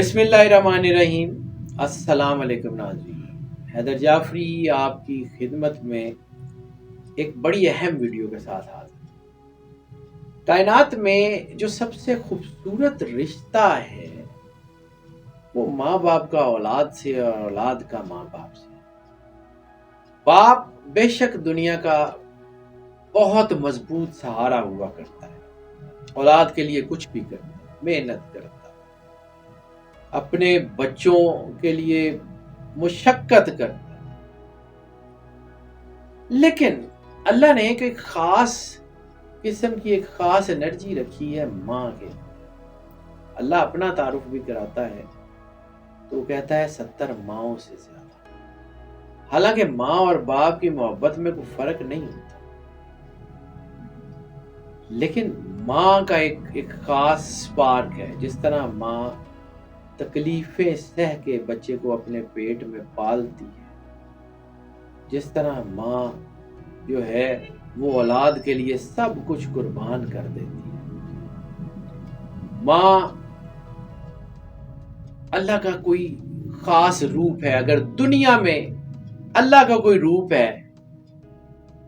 بسم اللہ الرحمن الرحیم۔ السلام علیکم ناظرین، حیدر جعفری آپ کی خدمت میں ایک بڑی اہم ویڈیو کے ساتھ حاضر۔ کائنات میں جو سب سے خوبصورت رشتہ ہے وہ ماں باپ کا اولاد سے اور اولاد کا ماں باپ سے۔ باپ بے شک دنیا کا بہت مضبوط سہارا ہوا کرتا ہے، اولاد کے لیے کچھ بھی کرتا ہے، محنت کرتا ہے، اپنے بچوں کے لیے مشقت کرتا ہے۔ لیکن اللہ نے ایک خاص قسم کی ایک خاص انرجی رکھی ہے ماں کے۔ اللہ اپنا تعارف بھی کراتا ہے تو وہ کہتا ہے 70 ماؤں سے زیادہ۔ حالانکہ ماں اور باپ کی محبت میں کوئی فرق نہیں ہوتا، لیکن ماں کا ایک خاص سپارک ہے۔ جس طرح ماں تکلیفیں سہ کے بچے کو اپنے پیٹ میں پالتی ہے، جس طرح ماں جو ہے وہ اولاد کے لیے سب کچھ قربان کر دیتی ہے۔ ماں اللہ کا کوئی خاص روپ ہے۔ اگر دنیا میں اللہ کا کوئی روپ ہے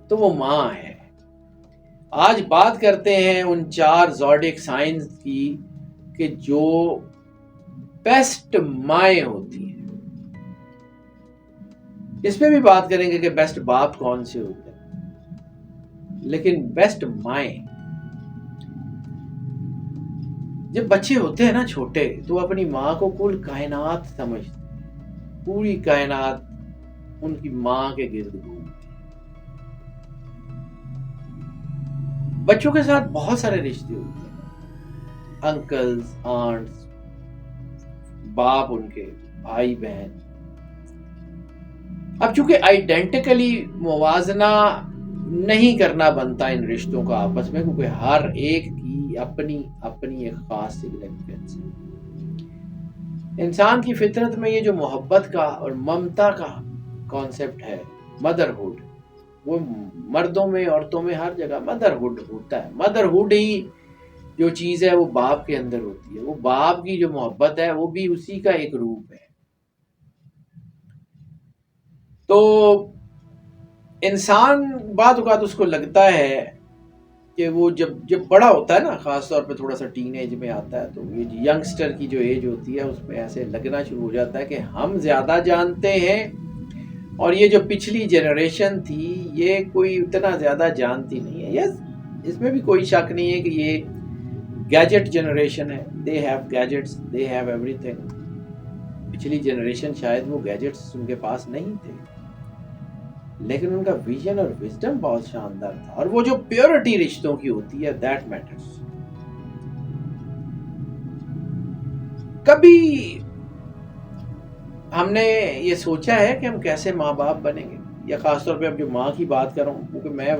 تو وہ ماں ہے۔ آج بات کرتے ہیں ان 4 زوڈک سائنز کی کہ جو بیسٹ مائیں ہوتی ہیں۔ اس میں بھی بات کریں گے کہ بیسٹ باپ کون سے ہوتے ہیں، لیکن بیسٹ مائیں، جب بچے ہوتے ہیں نا چھوٹے تو اپنی ماں کو کل کائنات سمجھتے ہیں، پوری کائنات ان کی ماں کے گرد گھومتی ہے۔ بچوں کے ساتھ بہت سارے رشتے ہوتے ہیں، انکلز، آنٹس، باپ، ان کے بھائی بہن۔ اب چونکہ آئیڈینٹیکلی موازنہ نہیں کرنا بنتا ان رشتوں کا آپس میں، کیونکہ ہر ایک کی اپنی ایک خاص سگنیفیکینس ہے۔ انسان کی فطرت میں یہ جو محبت کا اور ممتا کا کانسیپٹ ہے، مدرہڈ، وہ مردوں میں عورتوں میں ہر جگہ مدرہڈ ہوتا ہے۔ مدرہڈ ہی جو چیز ہے وہ باپ کے اندر ہوتی ہے۔ وہ باپ کی جو محبت ہے وہ بھی اسی کا ایک روپ ہے۔ تو انسان بعض اوقات اس کو لگتا ہے کہ وہ جب بڑا ہوتا ہے نا، خاص طور پہ تھوڑا سا ٹین ایج میں آتا ہے، تو یہ ینگسٹر کی جو ایج ہوتی ہے اس میں ایسے لگنا شروع ہو جاتا ہے کہ ہم زیادہ جانتے ہیں اور یہ جو پچھلی جنریشن تھی یہ کوئی اتنا زیادہ جانتی نہیں ہے۔ یس، اس میں بھی کوئی شک نہیں ہے کہ یہ گیجٹ جنریشن ہے۔ They have gadgets, they have every thing. پچھلی جنریشن شاید وہ گیجٹس ان کے پاس نہیں تھے، لیکن ان کا ویژن اور وزڈم بہت شاندار تھا، اور وہ جو پیورٹی رشتوں کی ہوتی ہے دیٹ میٹرز۔ کبھی ہم نے یہ سوچا ہے کہ ہم کیسے ماں باپ بنیں گے، یا خاص طور پہ اب جو ماں کی بات کر رہا ہوں، کیونکہ میں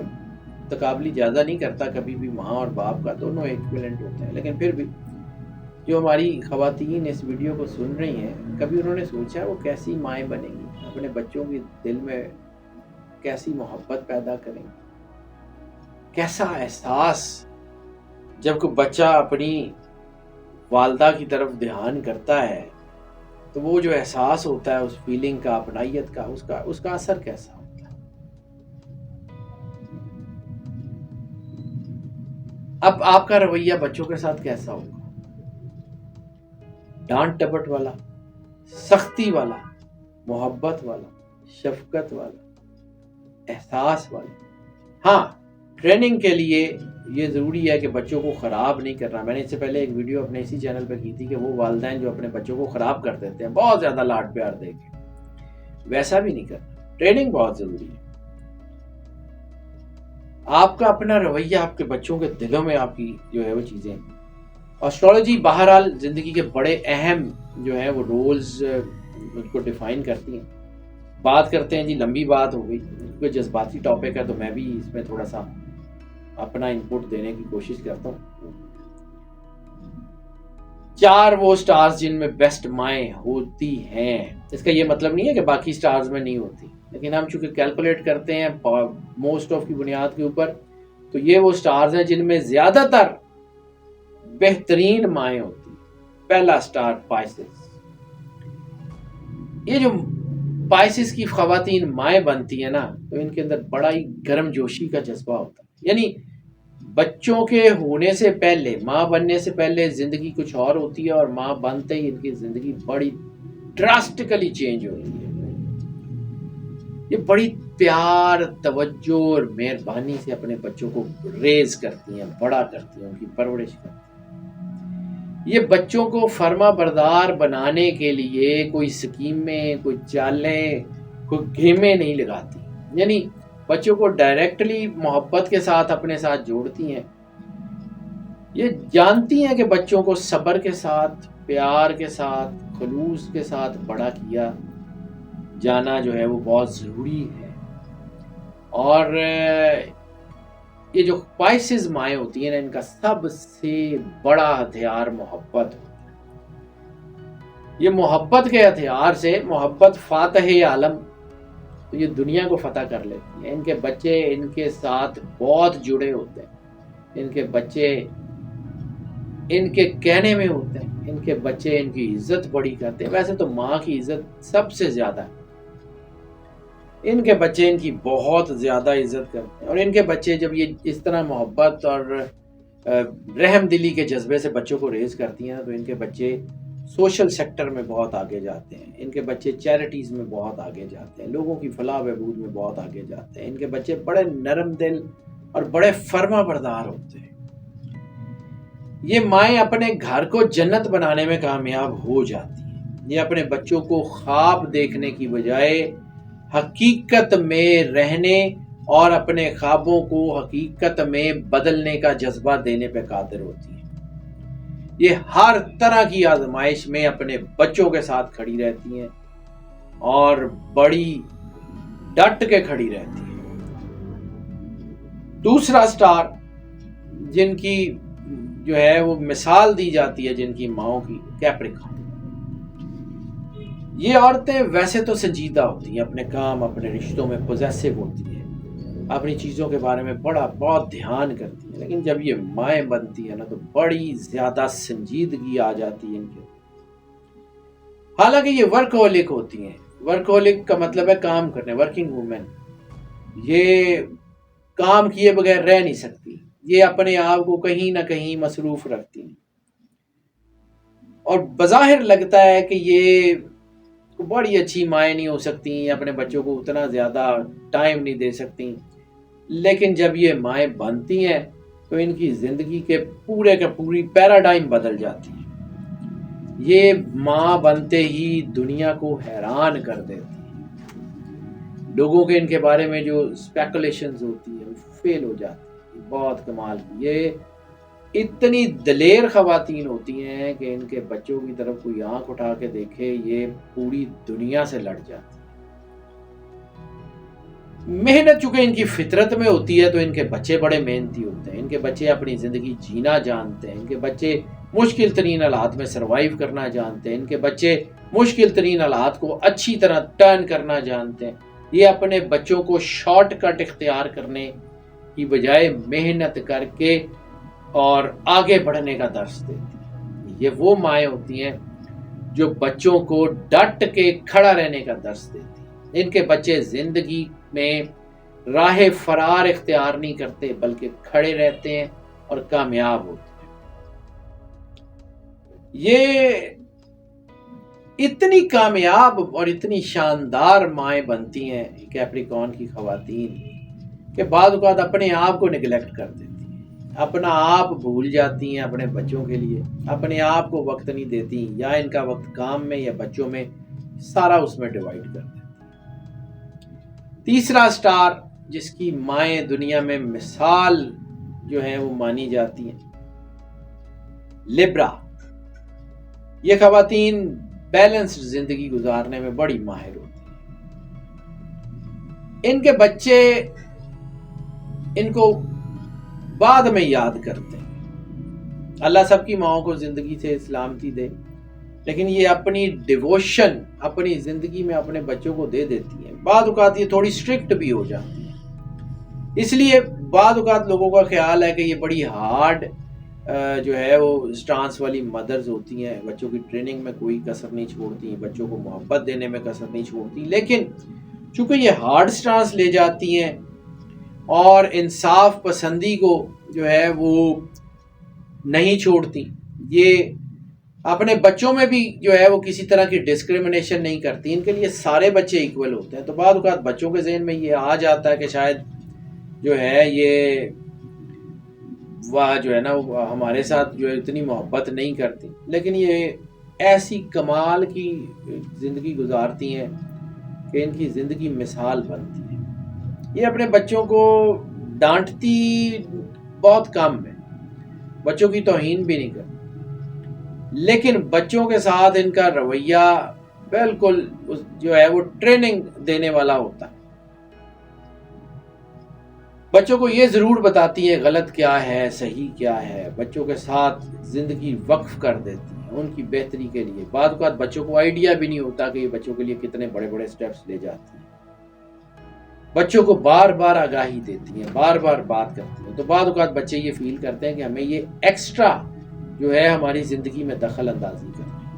تقابلی زیادہ نہیں کرتا، کبھی بھی ماں اور باپ کا دونوں ایکویلنٹ ہوتے ہیں، لیکن پھر بھی جو ہماری خواتین اس ویڈیو کو سن رہی ہیں، کبھی انہوں نے سوچا وہ کیسی مائیں بنیں گی، اپنے بچوں کے دل میں کیسی محبت پیدا کریں گے، کیسا احساس جب کوئی بچہ اپنی والدہ کی طرف دھیان کرتا ہے تو وہ جو احساس ہوتا ہے اس فیلنگ کا، اپنائیت کا، اس کا اثر کیسا ہوتا ہے۔ اب آپ کا رویہ بچوں کے ساتھ کیسا ہوگا؟ ڈانٹ ڈپٹ والا، سختی والا، محبت والا، شفقت والا، احساس والا؟ ہاں، ٹریننگ کے لیے یہ ضروری ہے کہ بچوں کو خراب نہیں کرنا۔ میں نے اس سے پہلے ایک ویڈیو اپنے اسی چینل پہ کی تھی کہ وہ والدین جو اپنے بچوں کو خراب کر دیتے ہیں بہت زیادہ لاڈ پیار دے کے، ویسا بھی نہیں کرنا۔ ٹریننگ بہت ضروری ہے۔ آپ کا اپنا رویہ آپ کے بچوں کے دلوں میں آپ کی جو ہے وہ چیزیں۔ اسٹرالوجی بہرحال زندگی کے بڑے اہم جو ہے وہ رولز ان کو ڈیفائن کرتی ہیں۔ بات کرتے ہیں جی، لمبی بات ہو گئی، کوئی جذباتی ٹاپک ہے تو میں بھی اس میں تھوڑا سا اپنا انپٹ دینے کی کوشش کرتا ہوں۔ 4 وہ سٹارز جن میں بیسٹ مائیں ہوتی ہیں، اس کا یہ مطلب نہیں ہے کہ باقی سٹارز میں نہیں ہوتی، لیکن ہم چونکہ کیلکولیٹ کرتے ہیں موسٹ آف کی بنیاد کے اوپر، تو یہ وہ سٹارز ہیں جن میں زیادہ تر بہترین مائیں ہوتی ہیں۔ پہلا سٹار پائسس، یہ جو پائسس کی خواتین مائیں بنتی ہیں نا، تو ان کے اندر بڑا ہی گرم جوشی کا جذبہ ہوتا ہے. یعنی بچوں کے ہونے سے پہلے، ماں بننے سے پہلے زندگی کچھ اور ہوتی ہے، اور ماں بنتے ہی ان کی زندگی بڑی ڈراسٹیکلی چینج ہوتی ہے. یہ بڑی پیار، توجہ اور مہربانی سے اپنے بچوں کو ریز کرتی ہیں، بڑا کرتی ہیں، ان کی پرورش کرتی ہیں. یہ بچوں کو فرما بردار بنانے کے لیے کوئی سکیمیں، کوئی چالیں، کوئی گیمیں نہیں لگاتی. یعنی بچوں کو ڈائریکٹلی محبت کے ساتھ اپنے ساتھ جوڑتی ہیں. یہ جانتی ہیں کہ بچوں کو صبر کے ساتھ، پیار کے ساتھ، خلوص کے ساتھ بڑا کیا جانا جو ہے وہ بہت ضروری ہے. اور یہ جو پائسز مائیں ہوتی ہیں نا، ان کا سب سے بڑا ہتھیار محبت ہوتا ہے. یہ محبت کے ہتھیار سے، محبت فاتح عالم، تو یہ دنیا کو فتح کر لیتی ہیں. ان کے بچے ان کے ساتھ بہت جڑے ہوتے ہیں. ان کے بچے ان کے کہنے میں ہوتے ہیں. ان کے بچے ان کی عزت بڑی کرتے ہیں. ویسے تو ماں کی عزت سب سے زیادہ ہے، ان کے بچے ان کی بہت زیادہ عزت کرتے ہیں. اور ان کے بچے جب یہ اس طرح محبت اور رحم دلی کے جذبے سے بچوں کو ریز کرتی ہیں تو ان کے بچے سوشل سیکٹر میں بہت آگے جاتے ہیں. ان کے بچے چیریٹیز میں بہت آگے جاتے ہیں، لوگوں کی فلاح بہبود میں بہت آگے جاتے ہیں. ان کے بچے بڑے نرم دل اور بڑے فرما بردار ہوتے ہیں. یہ مائیں اپنے گھر کو جنت بنانے میں کامیاب ہو جاتی ہیں. یہ اپنے بچوں کو خواب دیکھنے کی بجائے حقیقت میں رہنے اور اپنے خوابوں کو حقیقت میں بدلنے کا جذبہ دینے پہ قادر ہوتی ہیں. یہ ہر طرح کی آزمائش میں اپنے بچوں کے ساتھ کھڑی رہتی ہیں اور بڑی ڈٹ کے کھڑی رہتی ہیں. دوسرا سٹار جن کی جو ہے وہ مثال دی جاتی ہے، جن کی ماؤں کی، کیپریکان. یہ عورتیں ویسے تو سنجیدہ ہوتی ہیں، اپنے کام، اپنے رشتوں میں پوزیسو ہوتی ہیں، اپنی چیزوں کے بارے میں بہت دھیان کرتی ہیں. لیکن جب یہ مائیں بنتی ہیں نا تو بڑی زیادہ سنجیدگی آ جاتی ہے ان کے. حالانکہ یہ ورکہولک ہوتی ہیں. ورکہولک کا مطلب ہے کام کرنے، ورکنگ وومن. یہ کام کیے بغیر رہ نہیں سکتی. یہ اپنے آپ کو کہیں نہ کہیں مصروف رکھتی ہیں. اور بظاہر لگتا ہے کہ یہ بڑی اچھی مائیں نہیں ہو سکتی، اپنے بچوں کو اتنا زیادہ ٹائم نہیں دے سکتی. لیکن جب یہ مائیں بنتی ہیں تو ان کی زندگی کے پوری پیراڈائم بدل جاتی ہے. یہ ماں بنتے ہی دنیا کو حیران کر دیتی ہے. لوگوں کے ان کے بارے میں جو اسپیکولیشنز ہوتی ہیں وہ فیل ہو جاتی ہے. بہت کمال کی یہ اتنی دلیر خواتین ہوتی ہیں کہ ان کے بچوں کی طرف کوئی آنکھ اٹھا کے دیکھے یہ پوری دنیا سے لڑ جاتی. محنت چونکہ ان کی فطرت میں ہوتی ہے تو ان کے بچے بڑے محنتی ہوتے ہیں. ان کے بچے اپنی زندگی جینا جانتے ہیں. ان کے بچے مشکل ترین حالات میں سروائیو کرنا جانتے ہیں. ان کے بچے مشکل ترین حالات کو اچھی طرح ٹرن کرنا جانتے ہیں. یہ اپنے بچوں کو شارٹ کٹ اختیار کرنے کی بجائے محنت کر کے اور آگے بڑھنے کا درس دیتی ہیں. یہ وہ مائیں ہوتی ہیں جو بچوں کو ڈٹ کے کھڑا رہنے کا درس دیتی ہیں. ان کے بچے زندگی میں راہ فرار اختیار نہیں کرتے بلکہ کھڑے رہتے ہیں اور کامیاب ہوتے ہیں. یہ اتنی کامیاب اور اتنی شاندار مائیں بنتی ہیں کیپریکان کی خواتین کہ بعض اوقات اپنے آپ کو نگلیکٹ کر دیتی ہیں، اپنا آپ بھول جاتی ہیں اپنے بچوں کے لیے، اپنے آپ کو وقت نہیں دیتی، یا ان کا وقت کام میں یا بچوں میں سارا اس میں ڈیوائڈ کر دیتی. تیسرا سٹار جس کی مائیں دنیا میں مثال جو ہیں وہ مانی جاتی ہیں، لیبرا. یہ خواتین بیلنسڈ زندگی گزارنے میں بڑی ماہر ہوتی ہیں. ان کے بچے ان کو بعد میں یاد کرتے ہیں. اللہ سب کی ماؤں کو زندگی سے سلامتی دے، لیکن یہ اپنی ڈیووشن اپنی زندگی میں اپنے بچوں کو دے دیتی ہیں. بعض اوقات یہ تھوڑی اسٹرکٹ بھی ہو جاتی ہیں، اس لیے بعض اوقات لوگوں کا خیال ہے کہ یہ بڑی ہارڈ جو ہے وہ سٹانس والی مدرز ہوتی ہیں، بچوں کی ٹریننگ میں کوئی کسر نہیں چھوڑتی، بچوں کو محبت دینے میں کسر نہیں چھوڑتی، لیکن چونکہ یہ ہارڈ سٹانس لے جاتی ہیں اور انصاف پسندی کو جو ہے وہ نہیں چھوڑتی، یہ اپنے بچوں میں بھی جو ہے وہ کسی طرح کی ڈسکریمنیشن نہیں کرتی، ان کے لیے سارے بچے ایکول ہوتے ہیں، تو بعض اوقات بچوں کے ذہن میں یہ آ جاتا ہے کہ شاید جو ہے یہ وہ جو ہے نا وہ ہمارے ساتھ جو ہے اتنی محبت نہیں کرتی، لیکن یہ ایسی کمال کی زندگی گزارتی ہیں کہ ان کی زندگی مثال بنتی ہے۔ یہ اپنے بچوں کو ڈانٹتی بہت کم ہے، بچوں کی توہین بھی نہیں کرتی، لیکن بچوں کے ساتھ ان کا رویہ بالکل جو ہے وہ ٹریننگ دینے والا ہوتا ہے۔ بچوں کو یہ ضرور بتاتی ہے غلط کیا ہے صحیح کیا ہے، بچوں کے ساتھ زندگی وقف کر دیتی ہے ان کی بہتری کے لیے۔ بعض اوقات بچوں کو آئیڈیا بھی نہیں ہوتا کہ یہ بچوں کے لیے کتنے بڑے بڑے سٹیپس لے جاتی ہیں، بچوں کو بار بار آگاہی دیتی ہیں، بار بار بات کرتی ہیں، تو بعض اوقات بچے یہ فیل کرتے ہیں کہ ہمیں یہ ایکسٹرا جو ہے ہماری زندگی میں دخل اندازی کرتی ہے،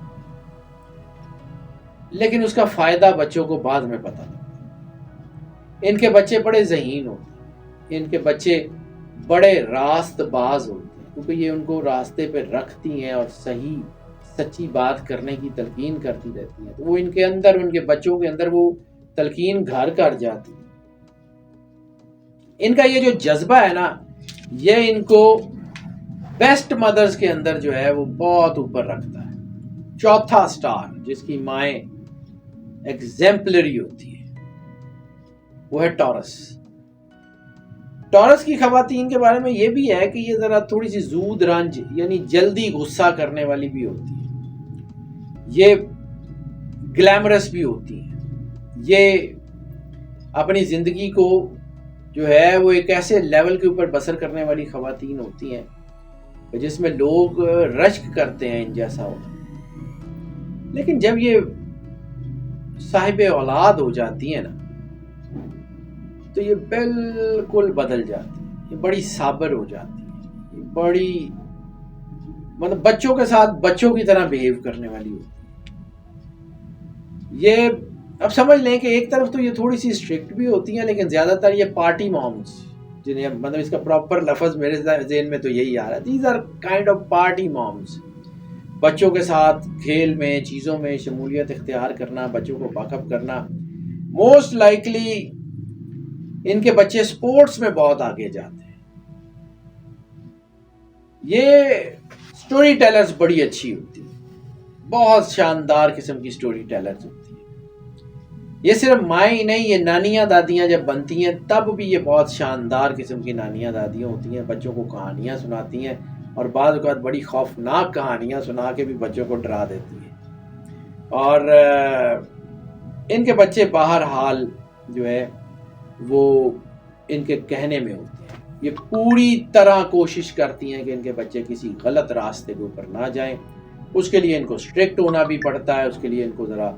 لیکن اس کا فائدہ بچوں کو بعد میں پتہ لگتا ہے۔ ان کے بچے بڑے ذہین ہوتے ہیں، ان کے بچے بڑے راست باز ہوتے ہیں، کیونکہ یہ ان کو راستے پہ رکھتی ہیں اور صحیح سچی بات کرنے کی تلقین کرتی رہتی ہیں، تو وہ ان کے اندر، ان کے بچوں کے اندر وہ تلقین گھر کر جاتی ہے۔ ان کا یہ جو جذبہ ہے نا، یہ ان کو بیسٹ مدرز کے اندر جو ہے وہ بہت اوپر رکھتا ہے۔ چوتھا سٹار جس کی مائیں ایگزیمپلری ہوتی ہے وہ ہے ٹورس۔ ٹورس کی خواتین کے بارے میں یہ بھی ہے کہ یہ ذرا تھوڑی سی زود رنج یعنی جلدی غصہ کرنے والی بھی ہوتی ہے، یہ گلیمرس بھی ہوتی ہیں، یہ اپنی زندگی کو جو ہے وہ ایک ایسے لیول کے اوپر بسر کرنے والی خواتین ہوتی ہیں جس میں لوگ رشک کرتے ہیں ان جیسا ہوتا، لیکن جب یہ صاحب اولاد ہو جاتی ہیں نا تو یہ بالکل بدل جاتی ہے، یہ بڑی صابر ہو جاتی ہے، یہ بڑی مطلب بچوں کے ساتھ بچوں کی طرح بیہیو کرنے والی ہوتی ہے۔ یہ اب سمجھ لیں کہ ایک طرف تو یہ تھوڑی سی اسٹرکٹ بھی ہوتی ہیں، لیکن زیادہ تر یہ پارٹی مامز، جنہیں مطلب اس کا پراپر لفظ میرے ذہن میں تو یہی آ رہا ہے، these are kind of party moms, بچوں کے ساتھ کھیل میں چیزوں میں شمولیت اختیار کرنا، بچوں کو باک اپ کرنا۔ موسٹ لائکلی ان کے بچے سپورٹس میں بہت آگے جاتے ہیں۔ یہ سٹوری ٹیلرز بڑی اچھی ہوتی ہیں، بہت شاندار قسم کی سٹوری ٹیلرز ہوتی ہیں۔ یہ صرف مائیں نہیں، یہ نانیاں دادیاں جب بنتی ہیں تب بھی یہ بہت شاندار قسم کی نانیاں دادیاں ہوتی ہیں، بچوں کو کہانیاں سناتی ہیں، اور بعض اوقات بڑی خوفناک کہانیاں سنا کے بھی بچوں کو ڈرا دیتی ہیں، اور ان کے بچے بہرحال جو ہے وہ ان کے کہنے میں ہوتے ہیں، یہ پوری طرح کوشش کرتی ہیں کہ ان کے بچے کسی غلط راستے کے اوپر نہ جائیں، اس کے لیے ان کو اسٹرکٹ ہونا بھی پڑتا ہے، اس کے لیے ان کو ذرا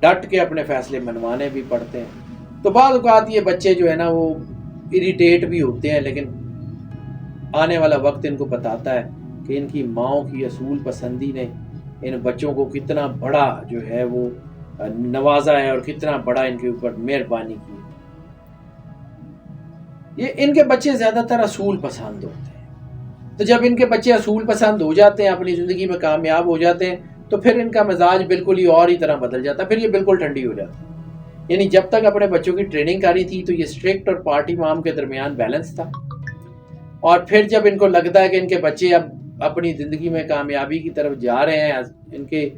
ڈٹ کے اپنے فیصلے منوانے بھی پڑتے ہیں، تو بعض اوقات یہ بچے جو ہے نا وہ اریٹیٹ بھی ہوتے ہیں، لیکن آنے والا وقت ان کو بتاتا ہے کہ ان کی ماؤں کی اصول پسندی نے ان بچوں کو کتنا بڑا جو ہے وہ نوازا ہے اور کتنا بڑا ان کے اوپر مہربانی کی۔ یہ ان کے بچے زیادہ تر اصول پسند ہوتے ہیں، تو جب ان کے بچے اصول پسند ہو جاتے ہیں، اپنی زندگی میں کامیاب ہو جاتے ہیں، تو پھر ان کا مزاج بالکل ہی اور ہی طرح بدل جاتا ہے، پھر یہ بالکل ٹھنڈی ہو جاتی ہے۔ یعنی جب تک اپنے بچوں کی ٹریننگ کاری تھی تو یہ اسٹرکٹ اور پارٹی مام کے درمیان بیلنس تھا، اور پھر جب ان کو لگتا ہے کہ ان کے بچے اب اپنی زندگی میں کامیابی کی طرف جا رہے ہیں، ان کے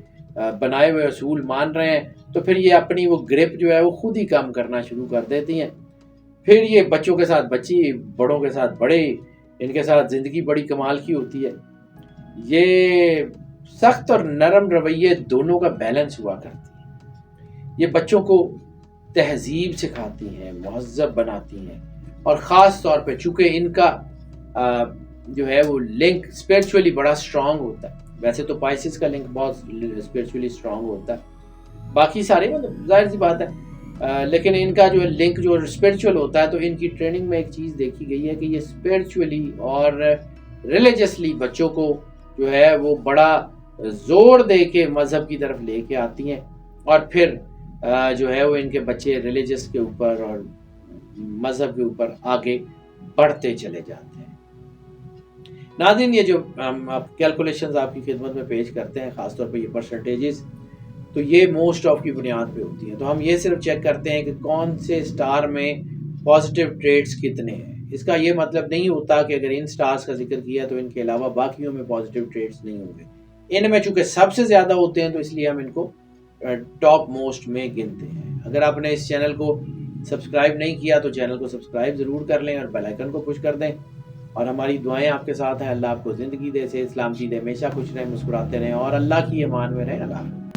بنائے ہوئے اصول مان رہے ہیں، تو پھر یہ اپنی وہ گرپ جو ہے وہ خود ہی کم کرنا شروع کر دیتی ہیں۔ پھر یہ بچوں کے ساتھ بچی، بڑوں کے ساتھ بڑے، ان کے ساتھ زندگی بڑی کمال کی ہوتی ہے۔ یہ سخت اور نرم رویے دونوں کا بیلنس ہوا کرتی ہے، یہ بچوں کو تہذیب سکھاتی ہیں، مہذب بناتی ہیں، اور خاص طور پہ چونکہ ان کا جو ہے وہ لنک اسپرچولی بڑا اسٹرانگ ہوتا ہے، ویسے تو پائسس کا لنک بہت اسپرچولی اسٹرانگ ہوتا ہے، باقی سارے مطلب ظاہر سی بات ہے، لیکن ان کا جو لنک جو اسپرچول ہوتا ہے، تو ان کی ٹریننگ میں ایک چیز دیکھی گئی ہے کہ یہ اسپرچولی اور ریلیجسلی بچوں کو جو ہے وہ بڑا زور دے کے مذہب کی طرف لے کے آتی ہیں، اور پھر جو ہے وہ ان کے بچے ریلیجس کے اوپر اور مذہب کے اوپر آگے بڑھتے چلے جاتے ہیں۔ ناظرین، یہ جو ہم کیلکولیشنز آپ کی خدمت میں پیش کرتے ہیں، خاص طور پہ یہ پرسنٹیجز، تو یہ موسٹ آف کی بنیاد پہ ہوتی ہیں۔ تو ہم یہ صرف چیک کرتے ہیں کہ کون سے سٹار میں پازیٹیو ٹریٹس کتنے ہیں۔ اس کا یہ مطلب نہیں ہوتا کہ اگر ان سٹارز کا ذکر کیا تو ان کے علاوہ باقیوں میں پازیٹیو ٹریٹس نہیں ہوں گے۔ ان میں چونکہ سب سے زیادہ ہوتے ہیں تو اس لیے ہم ان کو ٹاپ موسٹ میں گنتے ہیں۔ اگر آپ نے اس چینل کو سبسکرائب نہیں کیا تو چینل کو سبسکرائب ضرور کر لیں اور بیل آئیکن کو پش کر دیں، اور ہماری دعائیں آپ کے ساتھ ہیں۔ اللہ آپ کو زندگی دے، صحت سلامتی دے، ہمیشہ خوش رہیں، مسکراتے رہیں اور اللہ کی امان میں رہیں۔ اللہ